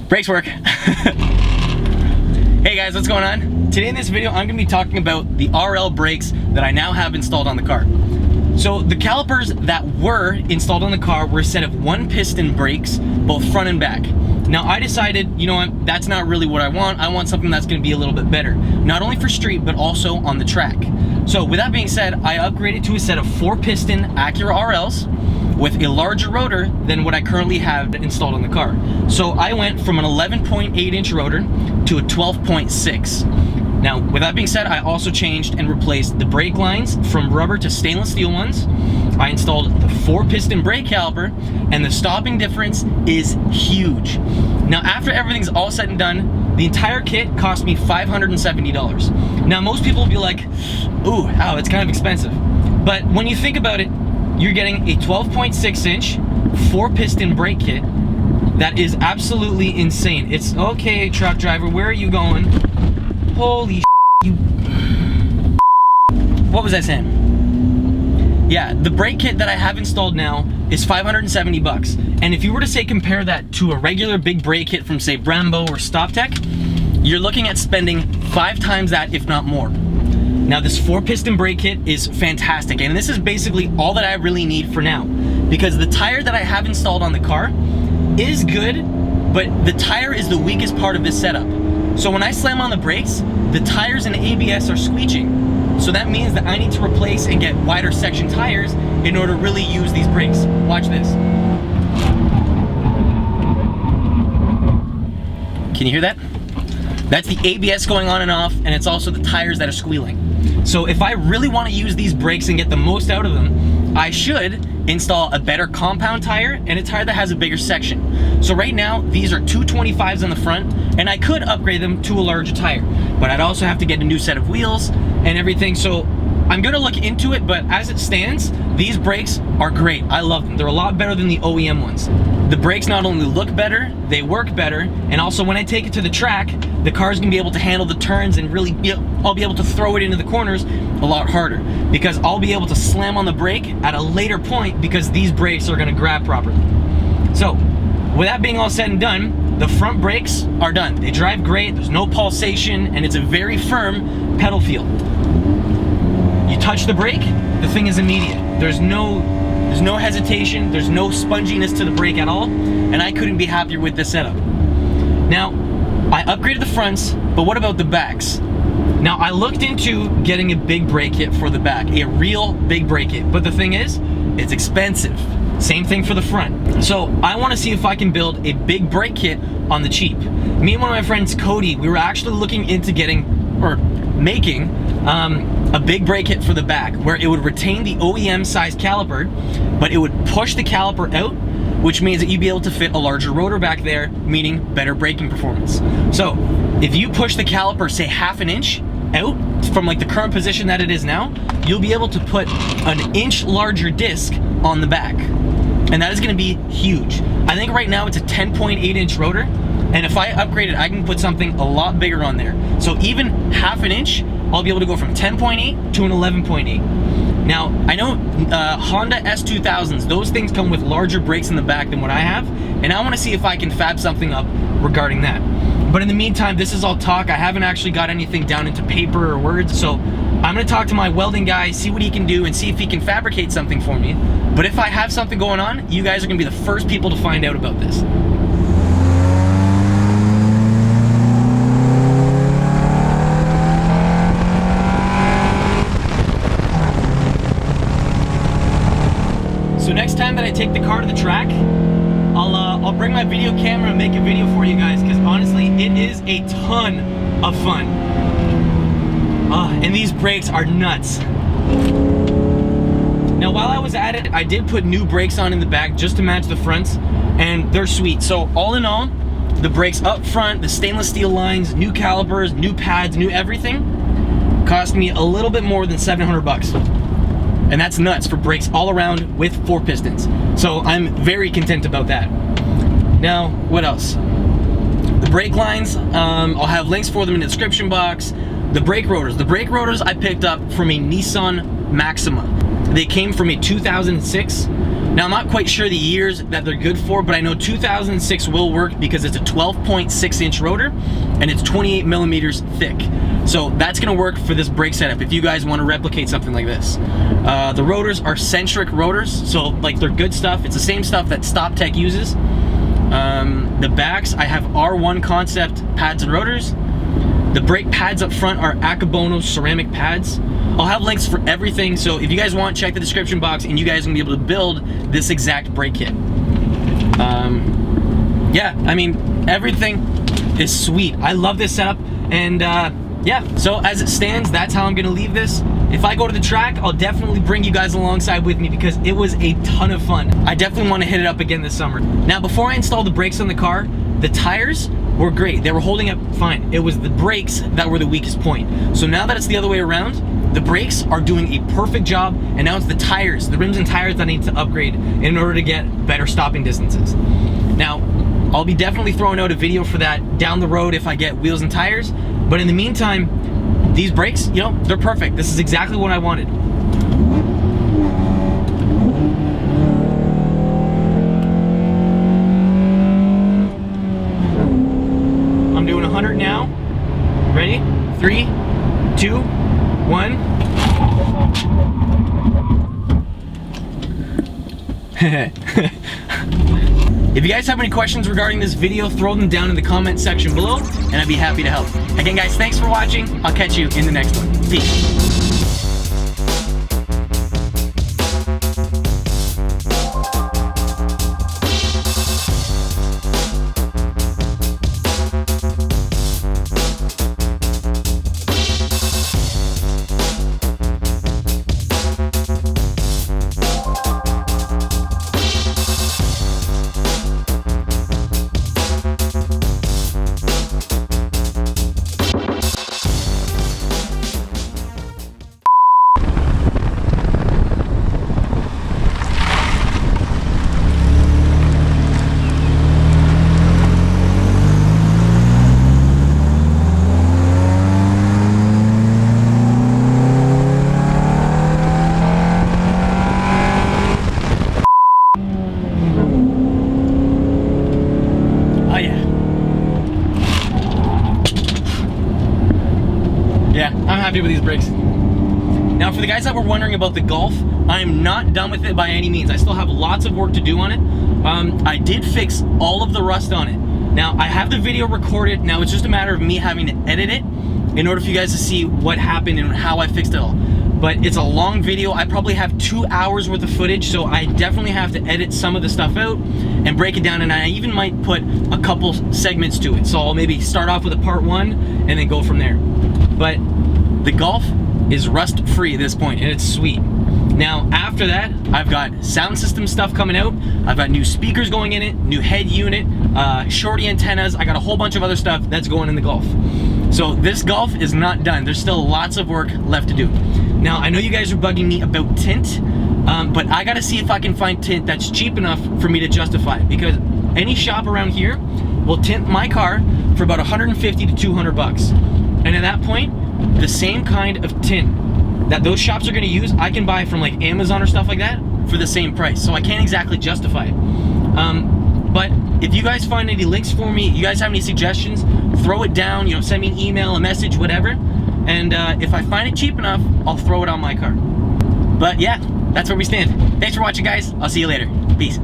Brakes work. Hey guys, what's going on? Today in this video, I'm gonna be talking about the RL brakes that I now have installed on the car. So the calipers that were installed on the car were a set of 1 piston brakes, both front and back. Now I decided, you know what, that's not really what I want. I want something that's gonna be a little bit better. Not only for street, but also on the track. So with that being said, I upgraded to a set of 4 piston Acura RLs with a larger rotor than what I currently have installed on the car. So I went from an 11.8 inch rotor to a 12.6. Now, with that being said, I also changed and replaced the brake lines from rubber to stainless steel ones. I installed the 4 piston brake caliper, and the stopping difference is huge. Now, after everything's all said and done, the entire kit cost me $570. Now, most people will be like, ooh, ow, it's kind of expensive. But when you think about it, you're getting a 12.6 inch 4 piston brake kit that is absolutely insane. It's okay, truck driver, where are you going? Holy you. What was I saying? Yeah, the brake kit that I have installed now is 570 bucks. And if you were to say compare that to a regular big brake kit from say Brembo or StopTech, you're looking at spending 5 times that, if not more. Now this 4 piston brake kit is fantastic, and this is basically all that I really need for now, because the tire that I have installed on the car is good, but the tire is the weakest part of this setup. So when I slam on the brakes, the tires and ABS are squeaking. So that means that I need to replace and get wider section tires in order to really use these brakes. Watch this. Can you hear that? That's the ABS going on and off, and it's also the tires that are squealing. So if I really want to use these brakes and get the most out of them, I should install a better compound tire and a tire that has a bigger section. So right now, these are 225s on the front, and I could upgrade them to a larger tire, but I'd also have to get a new set of wheels and everything. So I'm gonna look into it, but as it stands, these brakes are great. I love them. They're a lot better than the OEM ones. The brakes not only look better, they work better, and also when I take it to the track, the car's gonna be able to handle the turns and really, I'll be able to throw it into the corners a lot harder, because I'll be able to slam on the brake at a later point because these brakes are gonna grab properly. So, with that being all said and done, the front brakes are done. They drive great, there's no pulsation, and it's a very firm pedal feel. You touch the brake, the thing is immediate. There's no hesitation, there's no sponginess to the brake at all, and I couldn't be happier with this setup. Now, I upgraded the fronts, but what about the backs? Now, I looked into getting a big brake kit for the back, a real big brake kit, but the thing is, it's expensive. Same thing for the front. So I want to see if I can build a big brake kit on the cheap. Me and one of my friends, Cody, we were actually looking into making a big brake kit for the back, where it would retain the OEM size caliper, but it would push the caliper out, which means that you'd be able to fit a larger rotor back there, meaning better braking performance. So if you push the caliper, say 1/2 inch out from like the current position that it is now, you'll be able to put an inch larger disc on the back. And that is gonna be huge. I think right now it's a 10.8 inch rotor, and if I upgrade it, I can put something a lot bigger on there. So even 1/2 inch, I'll be able to go from 10.8 to an 11.8. Now, I know Honda S2000s, those things come with larger brakes in the back than what I have, and I wanna see if I can fab something up regarding that. But in the meantime, this is all talk. I haven't actually got anything down into paper or words, so I'm gonna talk to my welding guy, see what he can do, and see if he can fabricate something for me. But if I have something going on, you guys are gonna be the first people to find out about this. So next time that I take the car to the track, I'll bring my video camera and make a video for you guys, because honestly, it is a ton of fun. And these brakes are nuts. Now, while I was at it, I did put new brakes on in the back just to match the fronts, and they're sweet. So all in all, the brakes up front, the stainless steel lines, new calipers, new pads, new everything, cost me a little bit more than 700 bucks. And that's nuts for brakes all around with 4 pistons. So I'm very content about that. Now, what else? The brake lines, I'll have links for them in the description box. The brake rotors I picked up from a Nissan Maxima. They came from a 2006 Now, I'm not quite sure the years that they're good for, but I know 2006 will work because it's a 12.6-inch rotor and it's 28 millimeters thick. So that's gonna work for this brake setup if you guys want to replicate something like this. The rotors are Centric rotors, so like they're good stuff. It's the same stuff that StopTech uses. The backs, I have R1 concept pads and rotors. The brake pads up front are Akebono ceramic pads. I'll have links for everything, so if you guys want, check the description box and you guys are gonna be able to build this exact brake kit. Yeah, I mean, everything is sweet. I love this setup, and yeah, so as it stands, that's how I'm gonna leave this. If I go to the track, I'll definitely bring you guys alongside with me because it was a ton of fun. I definitely want to hit it up again this summer. Now, before I installed the brakes on the car, the tires were great. They were holding up fine. It was the brakes that were the weakest point. So now that it's the other way around, the brakes are doing a perfect job, and now it's the tires, the rims and tires that I need to upgrade in order to get better stopping distances. Now, I'll be definitely throwing out a video for that down the road if I get wheels and tires, but in the meantime, these brakes, you know, they're perfect. This is exactly what I wanted. I'm doing 100 now. Ready? 3, 2, 1. If you guys have any questions regarding this video, throw them down in the comment section below, and I'd be happy to help. Again, guys, thanks for watching. I'll catch you in the next one. Peace. Yeah, I'm happy with these brakes. Now, for the guys that were wondering about the Golf, I'm not done with it by any means. I still have lots of work to do on it. I did fix all of the rust on it. Now, I have the video recorded. Now, it's just a matter of me having to edit it in order for you guys to see what happened and how I fixed it all. But it's a long video. I probably have 2 hours worth of footage, so I definitely have to edit some of the stuff out and break it down, and I even might put a couple segments to it. So I'll maybe start off with a part 1 and then go from there. But the Golf is rust free at this point, and it's sweet. Now, after that, I've got sound system stuff coming out. I've got new speakers going in it, new head unit, shorty antennas. I got a whole bunch of other stuff that's going in the Golf. So this Golf is not done. There's still lots of work left to do. Now, I know you guys are bugging me about tint, but I gotta see if I can find tint that's cheap enough for me to justify it, because any shop around here will tint my car for about 150 to 200 bucks. And at that point, the same kind of tint that those shops are gonna use, I can buy from like Amazon or stuff like that for the same price. So I can't exactly justify it. But if you guys find any links for me, you guys have any suggestions, throw it down, you know, send me an email, a message, whatever. And if I find it cheap enough, I'll throw it on my car. But yeah, that's where we stand. Thanks for watching, guys. I'll see you later. Peace.